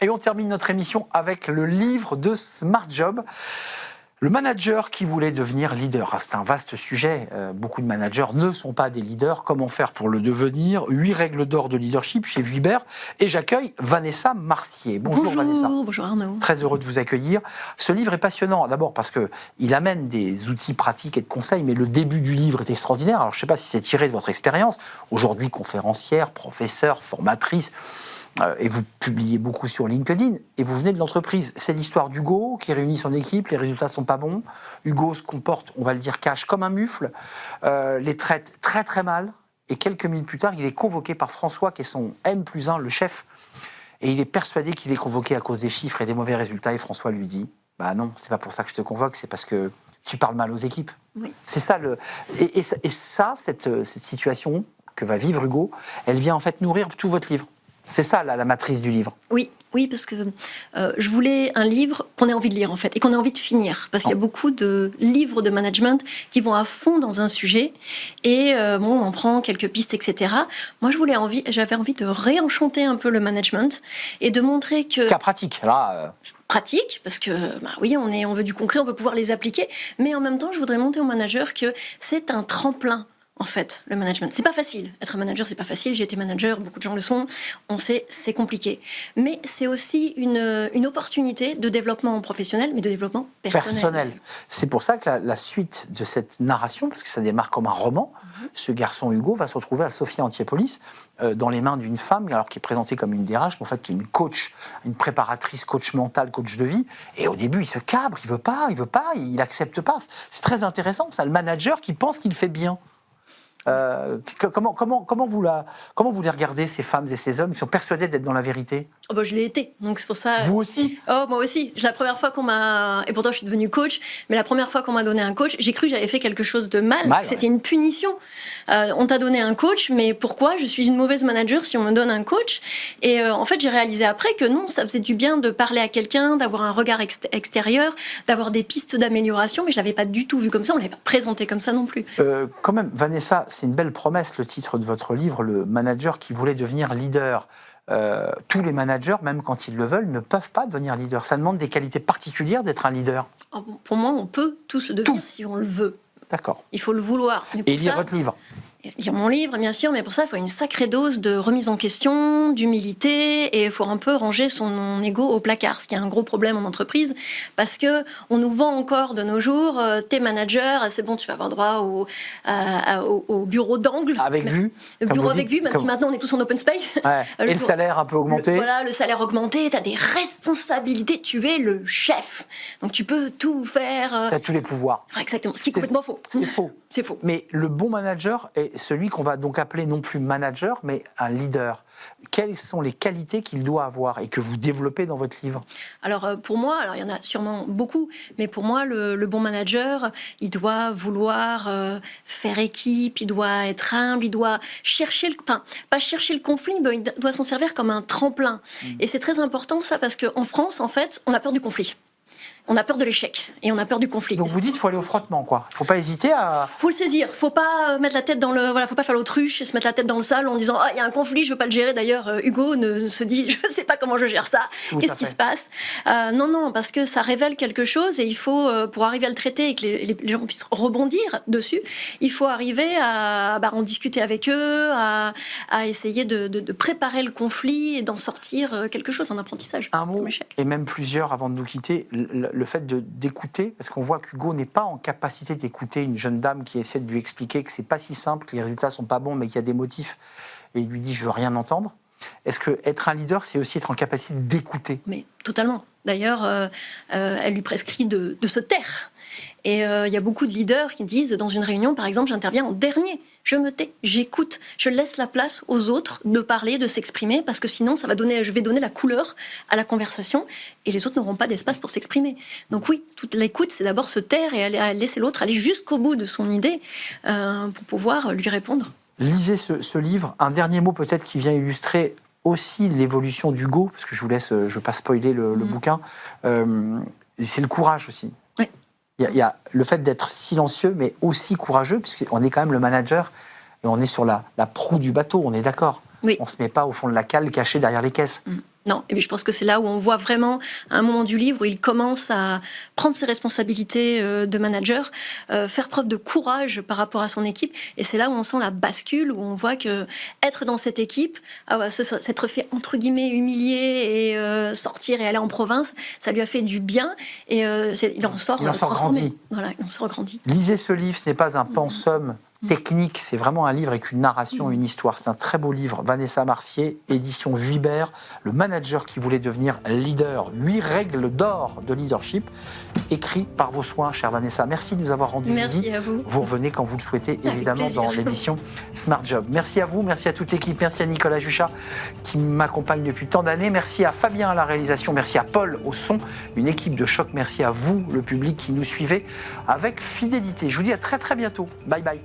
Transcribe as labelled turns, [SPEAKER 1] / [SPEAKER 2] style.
[SPEAKER 1] Et on termine notre émission avec le livre de Smart Job. Le manager qui voulait devenir leader. C'est un vaste sujet. Beaucoup de managers ne sont pas des leaders. Comment faire pour le devenir? 8 règles d'or de leadership chez Vuibert. Et j'accueille Vanessa Marcier. Bonjour Vanessa.
[SPEAKER 2] Bonjour Arnaud.
[SPEAKER 1] Très heureux de vous accueillir. Ce livre est passionnant. D'abord parce qu'il amène des outils pratiques et de conseils, mais le début du livre est extraordinaire. Alors je ne sais pas si c'est tiré de votre expérience. Aujourd'hui, conférencière, professeure, formatrice. Et vous publiez beaucoup sur LinkedIn, et vous venez de l'entreprise. C'est l'histoire d'Hugo qui réunit son équipe, les résultats ne sont pas bons. Hugo se comporte, on va le dire cash, comme un mufle, les traite très très mal, et quelques minutes plus tard, il est convoqué par François, qui est son N+1, le chef, et il est persuadé qu'il est convoqué à cause des chiffres et des mauvais résultats, et François lui dit « Bah non, c'est pas pour ça que je te convoque, c'est parce que tu parles mal aux équipes. Oui. » C'est ça, cette situation que va vivre Hugo, elle vient en fait nourrir tout votre livre. C'est ça, la matrice du livre.
[SPEAKER 2] Oui, parce que je voulais un livre qu'on ait envie de lire, en fait, et qu'on ait envie de finir. Parce qu'il y a beaucoup de livres de management qui vont à fond dans un sujet, et on en prend quelques pistes, etc. Moi, j'avais envie de réenchanter un peu le management, et de montrer que...
[SPEAKER 1] Cas pratique, là...
[SPEAKER 2] Pratique, parce que, oui, on veut du concret, on veut pouvoir les appliquer, mais en même temps, je voudrais montrer aux managers que c'est un tremplin. En fait, le management, c'est pas facile. Être un manager, c'est pas facile. J'ai été manager, beaucoup de gens le sont. On sait, c'est compliqué. Mais c'est aussi une opportunité de développement professionnel, mais de développement personnel.
[SPEAKER 1] C'est pour ça que la suite de cette narration, parce que ça démarre comme un roman, ce garçon Hugo va se retrouver à Sophia Antipolis, dans les mains d'une femme, alors qui est présentée comme une DRH, mais en fait qui est une coach, une préparatrice, coach mental, coach de vie. Et au début, il se cabre, il veut pas, il accepte pas. C'est très intéressant, ça, le manager qui pense qu'il fait bien. Comment vous les regardez, ces femmes et ces hommes qui sont persuadés d'être dans la vérité?
[SPEAKER 2] Je l'ai été, donc c'est pour ça...
[SPEAKER 1] Vous aussi?
[SPEAKER 2] Moi aussi. La première fois qu'on m'a... Et pourtant, je suis devenue coach, mais la première fois qu'on m'a donné un coach, j'ai cru que j'avais fait quelque chose de mal. C'était une punition. On t'a donné un coach, mais pourquoi je suis une mauvaise manager si on me donne un coach? Et en fait, j'ai réalisé après que non, ça faisait du bien de parler à quelqu'un, d'avoir un regard extérieur, d'avoir des pistes d'amélioration, mais je ne l'avais pas du tout vu comme ça, on ne l'avait pas présenté comme ça non plus.
[SPEAKER 1] Quand même, Vanessa, c'est une belle promesse, le titre de votre livre, le manager qui voulait devenir leader. Tous les managers, même quand ils le veulent, ne peuvent pas devenir leader. Ça demande des qualités particulières d'être un leader.
[SPEAKER 2] Pour moi, on peut tous le devenir si on le veut.
[SPEAKER 1] D'accord.
[SPEAKER 2] Il faut le vouloir.
[SPEAKER 1] Et lire votre livre.
[SPEAKER 2] Lire mon livre, bien sûr, mais pour ça, il faut une sacrée dose de remise en question, d'humilité, et il faut un peu ranger son ego au placard, ce qui est un gros problème en entreprise, parce que on nous vend encore de nos jours, t'es manager, c'est bon, tu vas avoir droit au bureau d'angle.
[SPEAKER 1] Avec vue.
[SPEAKER 2] Le bureau avec vue, même si maintenant on est tous en open space.
[SPEAKER 1] Ouais. Et le salaire un peu augmenté.
[SPEAKER 2] Le salaire augmenté, t'as des responsabilités, tu es le chef. Donc tu peux tout faire.
[SPEAKER 1] T'as tous les pouvoirs.
[SPEAKER 2] Exactement, ce qui est complètement faux.
[SPEAKER 1] C'est faux.
[SPEAKER 2] C'est faux.
[SPEAKER 1] Mais le bon manager est celui qu'on va donc appeler non plus manager, mais un leader. Quelles sont les qualités qu'il doit avoir et que vous développez dans votre livre? Alors
[SPEAKER 2] pour moi, il y en a sûrement beaucoup, mais pour moi, le bon manager, il doit vouloir faire équipe, il doit être humble, il doit chercher pas chercher le conflit, mais il doit s'en servir comme un tremplin. Et c'est très important ça, parce qu'en France, en fait, on a peur du conflit. On a peur de l'échec et on a peur du conflit.
[SPEAKER 1] Donc vous dites qu'il faut aller au frottement, quoi. Il ne faut pas hésiter à...
[SPEAKER 2] Faut le saisir. Faut pas mettre la tête dans le... Faut pas faire l'autruche et se mettre la tête dans le sale en disant « Ah, il y a un conflit, je veux pas le gérer. » D'ailleurs, Hugo se dit « Je sais pas comment je gère ça. Qu'est-ce qui se passe ?» Non, parce que ça révèle quelque chose et il faut, pour arriver à le traiter et que les gens puissent rebondir dessus, il faut arriver à en discuter avec eux, à essayer de préparer le conflit et d'en sortir quelque chose, un apprentissage.
[SPEAKER 1] Un mot, et même plusieurs avant de nous quitter, le fait d'écouter, parce qu'on voit qu'Hugo n'est pas en capacité d'écouter une jeune dame qui essaie de lui expliquer que c'est pas si simple, que les résultats sont pas bons, mais qu'il y a des motifs, et il lui dit « je veux rien entendre ». Est-ce que être un leader, c'est aussi être en capacité d'écouter?
[SPEAKER 2] Mais totalement. D'ailleurs, elle lui prescrit de se taire. Et il y a beaucoup de leaders qui disent, dans une réunion, par exemple, j'interviens en dernier. Je me tais, j'écoute, je laisse la place aux autres de parler, de s'exprimer, parce que sinon, je vais donner la couleur à la conversation, et les autres n'auront pas d'espace pour s'exprimer. Donc oui, toute l'écoute, c'est d'abord se taire et laisser l'autre aller jusqu'au bout de son idée pour pouvoir lui répondre.
[SPEAKER 1] Lisez ce livre. Un dernier mot peut-être qui vient illustrer aussi l'évolution d'Hugo, parce que je ne veux pas spoiler le bouquin. C'est le courage aussi.
[SPEAKER 2] Oui.
[SPEAKER 1] Il y a le fait d'être silencieux, mais aussi courageux, puisqu'on est quand même le manager, et on est sur la proue du bateau, on est d'accord.
[SPEAKER 2] Oui.
[SPEAKER 1] On ne se met pas au fond de la cale, caché derrière les caisses.
[SPEAKER 2] Non, et puis je pense que c'est là où on voit vraiment, à un moment du livre, où il commence à prendre ses responsabilités de manager, faire preuve de courage par rapport à son équipe, et c'est là où on sent la bascule, où on voit que être dans cette équipe, s'être fait entre guillemets humilier et sortir et aller en province, ça lui a fait du bien, et il en sort transformé.
[SPEAKER 1] Grandi.
[SPEAKER 2] Voilà, il en sort grandi.
[SPEAKER 1] Lisez ce livre, ce n'est pas un pensum technique, c'est vraiment un livre avec une narration, une histoire. C'est un très beau livre. Vanessa Marcier, édition Vuibert, le manager qui voulait devenir leader. 8 règles d'or de leadership, écrit par vos soins, chère Vanessa. Merci de nous avoir rendu visite.
[SPEAKER 2] Merci à vous.
[SPEAKER 1] Vous revenez quand vous le souhaitez, évidemment, dans l'émission Smart Job. Merci à vous, merci à toute l'équipe, merci à Nicolas Juchat qui m'accompagne depuis tant d'années. Merci à Fabien à la réalisation, merci à Paul au son, une équipe de choc. Merci à vous, le public qui nous suivait avec fidélité. Je vous dis à très très bientôt. Bye bye.